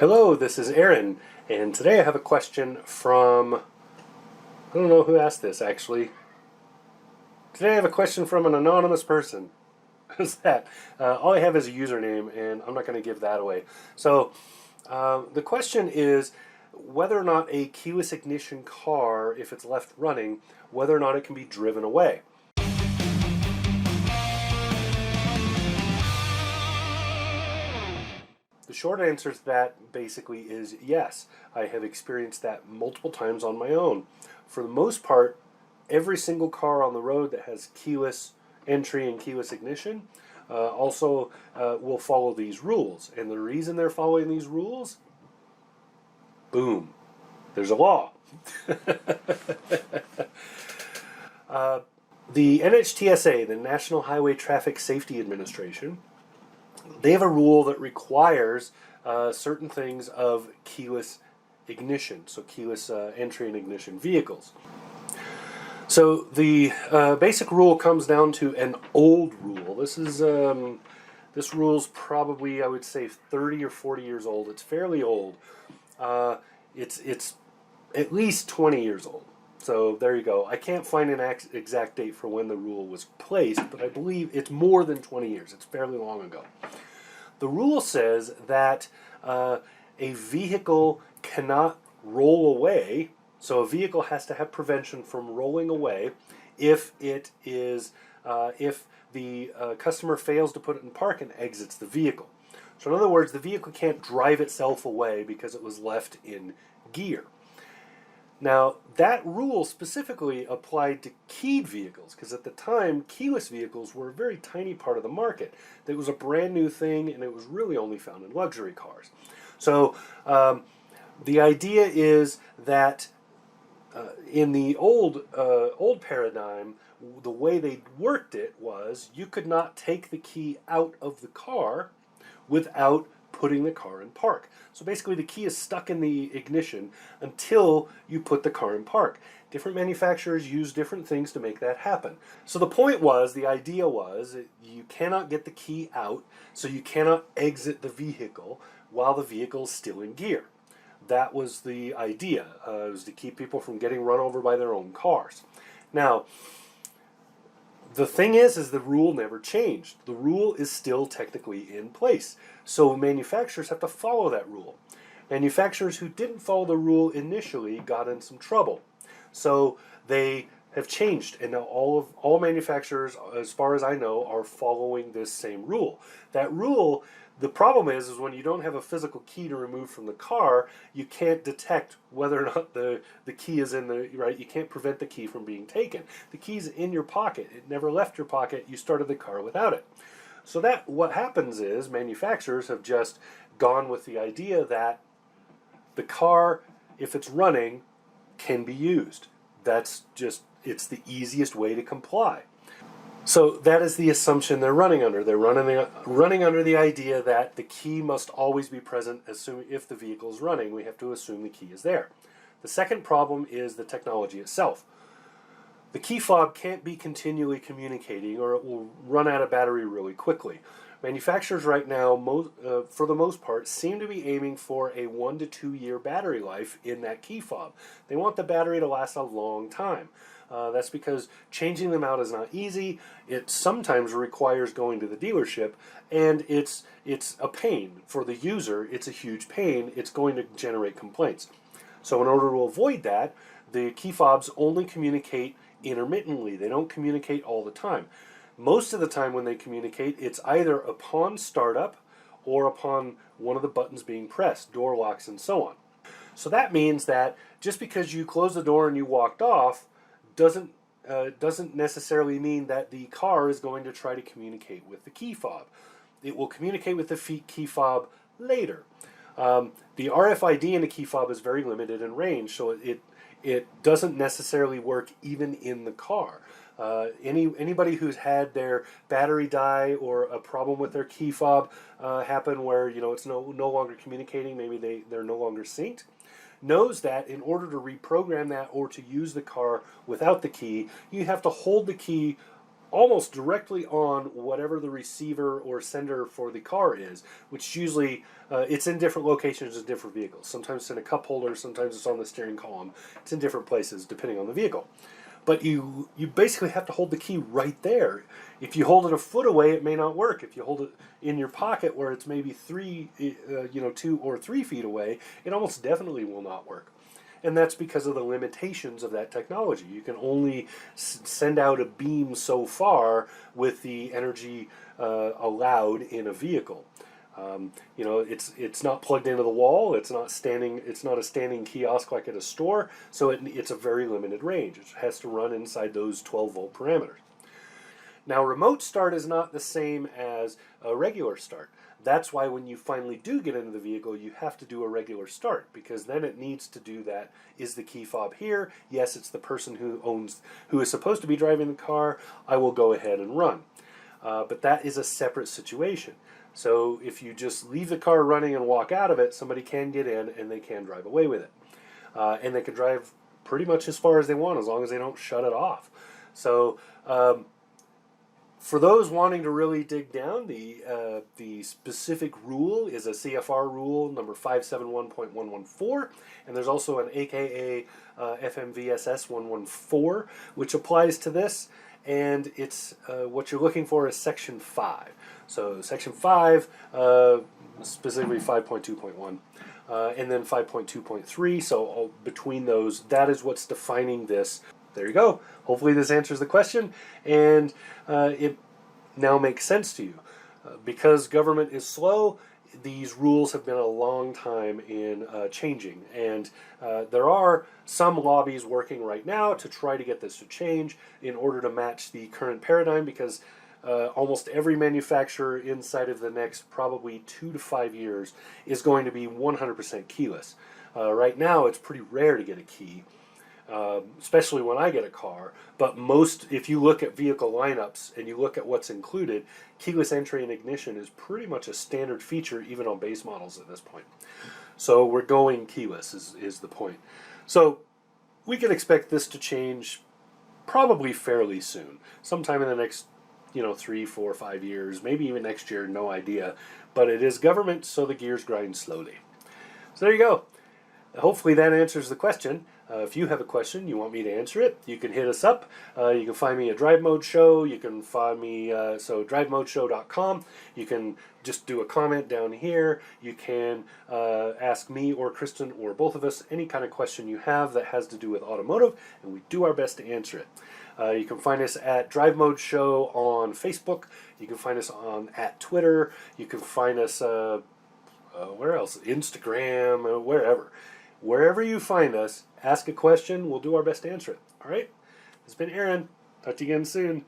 Hello, this is Aaron, and today I have a question from, I don't know who asked this actually. Today I have a question from an anonymous person. Who's that? All I have is a username, and I'm not going to give that away. So, the question is whether or not a keyless ignition car, if it's left running, whether or not it can be driven away. The short answer to that basically is yes. I have experienced that multiple times on my own. For the most part, every single car on the road that has keyless entry and keyless ignition also will follow these rules. And the reason they're following these rules, boom, there's a law. The NHTSA, the National Highway Traffic Safety Administration, they have a rule that requires certain things of keyless ignition, so keyless entry and ignition vehicles. So the basic rule comes down to an old rule. This rule's probably, I would say, 30 or 40 years old. It's fairly old. It's at least 20 years old. So there you go. I can't find an exact date for when the rule was placed, but I believe it's more than 20 years. It's fairly long ago. The rule says that a vehicle cannot roll away, so a vehicle has to have prevention from rolling away if it is if the customer fails to put it in park and exits the vehicle. So in other words, the vehicle can't drive itself away because it was left in gear. Now, that rule specifically applied to keyed vehicles, because at the time, keyless vehicles were a very tiny part of the market. It was a brand new thing, and it was really only found in luxury cars. So, the idea is that in the old paradigm, the way they worked it was you could not take the key out of the car without putting the car in park. So basically the key is stuck in the ignition until you put the car in park. Different manufacturers use different things to make that happen. So the point was, the idea was, you cannot get the key out, so you cannot exit the vehicle while the vehicle is still in gear. That was the idea. It was to keep people from getting run over by their own cars. Now, the thing is the rule never changed. The rule is still technically in place. So manufacturers have to follow that rule. Manufacturers who didn't follow the rule initially got in some trouble. So they have changed, and now all manufacturers, as far as I know, are following this same rule. That rule, the problem is when you don't have a physical key to remove from the car, you can't detect whether or not the key is in the, right, you can't prevent the key from being taken. The key's in your pocket. It never left your pocket. You started the car without it. So that, what happens is manufacturers have just gone with the idea that the car, if it's running, can be used. That's just, it's the easiest way to comply. So that is the assumption they're running under. They're running under the idea that the key must always be present. If the vehicle is running, we have to assume the key is there. The second problem is the technology itself. The key fob can't be continually communicating, or it will run out of battery really quickly. Manufacturers right now, for the most part, seem to be aiming for a 1 to 2 year battery life in that key fob. They want the battery to last a long time. That's because changing them out is not easy. It sometimes requires going to the dealership, and it's a pain for the user. It's a huge pain. It's going to generate complaints. So in order to avoid that, the key fobs only communicate intermittently. They don't communicate all the time. Most of the time when they communicate, it's either upon startup or upon one of the buttons being pressed, door locks and so on. So that means that just because you closed the door and you walked off doesn't necessarily mean that the car is going to try to communicate with the key fob. It will communicate with the key fob later. The RFID in the key fob is very limited in range, so it doesn't necessarily work even in the car. Anybody who's had their battery die or a problem with their key fob happen where it's no longer communicating, maybe they're no longer synced, knows that in order to reprogram that or to use the car without the key, you have to hold the key almost directly on whatever the receiver or sender for the car is, which usually it's in different locations in different vehicles. Sometimes it's in a cup holder, sometimes it's on the steering column. It's in different places depending on the vehicle. But you basically have to hold the key right there. If you hold it a foot away, it may not work. If you hold it in your pocket where it's maybe 2 or 3 feet away, it almost definitely will not work. And that's because of the limitations of that technology. You can only send out a beam so far with the energy allowed in a vehicle. It's not plugged into the wall. It's not standing. It's not a standing kiosk like at a store. So it's a very limited range. It has to run inside those 12-volt parameters. Now, remote start is not the same as a regular start. That's why when you finally do get into the vehicle, you have to do a regular start, because then it needs to do that. Is the key fob here? Yes, it's the person who is supposed to be driving the car. I will go ahead and run. But that is a separate situation. So if you just leave the car running and walk out of it, somebody can get in and they can drive away with it. And they can drive pretty much as far as they want, as long as they don't shut it off. So for those wanting to really dig down, the specific rule is a CFR rule number 571.114, and there's also an AKA FMVSS 114, which applies to this, and it's what you're looking for is Section 5. So Section 5, specifically 5.2.1. And then 5.2.3, so between those, that is what's defining this. There you go. Hopefully this answers the question, and it now makes sense to you. Because government is slow, these rules have been a long time in changing, and there are some lobbies working right now to try to get this to change in order to match the current paradigm, because almost every manufacturer inside of the next probably 2 to 5 years is going to be 100% keyless. Right now it's pretty rare to get a key. Especially when I get a car, but if you look at vehicle lineups and you look at what's included, keyless entry and ignition is pretty much a standard feature even on base models at this point. So we're going keyless is the point. So we can expect this to change probably fairly soon, sometime in the next 3, 4, 5 years, maybe even next year, no idea. But it is government, so the gears grind slowly. So there you go. Hopefully that answers the question. If you have a question, you want me to answer it, you can hit us up. You can find me at Drive Mode Show. You can find me, drivemodeshow.com. You can just do a comment down here. You can ask me or Kristen or both of us any kind of question you have that has to do with automotive, and we do our best to answer it. You can find us at Drive Mode Show on Facebook. You can find us at Twitter. You can find us, where else? Instagram, wherever. Wherever you find us, ask a question. We'll do our best to answer it. All right? This has been Aaron. Talk to you again soon.